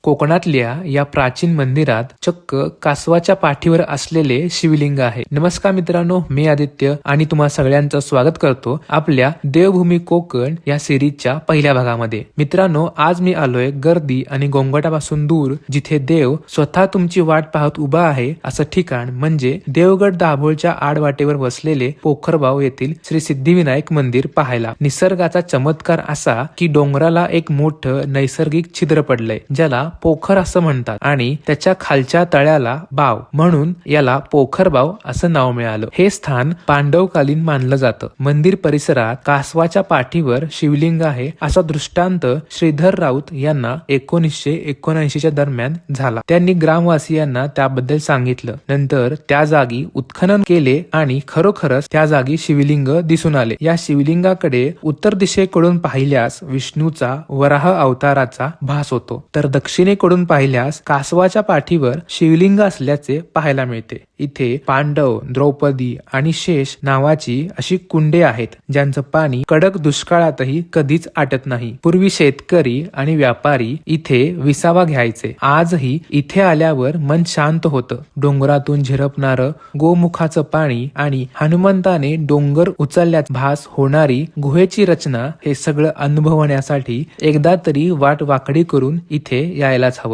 कोकणातल्या या प्राचीन मंदिरात चक्क कासवाच्या पाठीवर असलेले शिवलिंग आहे। नमस्कार मित्रांनो, मी आदित्य आणि तुम्हा सगळ्यांचं स्वागत करतो आपल्या देवभूमी कोकण या सिरीजच्या पहिल्या भागामध्ये। मित्रांनो, आज मी आलोय गर्दी आणि गोंगाटापासून दूर, जिथे देव स्वतः तुमची वाट पाहत उभा आहे असं ठिकाण म्हणजे देवगड दाभोळच्या आडवाटेवर वसलेले पोखरबाव येथील श्री सिद्धिविनायक मंदिर पाहायला। निसर्गाचा चमत्कार असा की डोंगराला एक मोठं नैसर्गिक छिद्र पडलंय, ज्याला पोखर असं म्हणतात आणि त्याच्या खालच्या तळ्याला बाव, म्हणून याला पोखरबाव असं नाव मिळालं। हे स्थान पांडवकालीन मानलं जातं। मंदिर परिसरात कासवाच्या पाठीवर शिवलिंग आहे असा दृष्टांत श्रीधर राऊत यांना 1979च्या दरम्यान झाला। त्यांनी ग्रामवासियांना त्याबद्दल सांगितलं। नंतर त्या जागी उत्खनन केले आणि खरोखरच त्या जागी शिवलिंग दिसून आले। या शिवलिंगाकडे उत्तर दिशेकडून पाहिल्यास विष्णूचा वराह अवताराचा भास होतो, तर दक्षिणेकडून पाहिल्यास कासवाच्या पाठीवर शिवलिंग असल्याचे पाहायला मिळते। इथे पांडव, द्रौपदी आणि शेष नावाची अशी कुंडे आहेत, ज्यांचं पाणी कडक दुष्काळातही कधीच आटत नाही। पूर्वी शेतकरी आणि व्यापारी इथे विसावा घ्यायचे। आजही इथे आल्यावर मन शांत होतं। डोंगरातून झिरपणारं गोमुखाचं पाणी आणि हनुमंताने डोंगर उचलल्याचा भास होणारी गुहेची रचना, हे सगळं अनुभवण्यासाठी एकदा तरी वाट वाकडी करून इथे यायलाच हवं।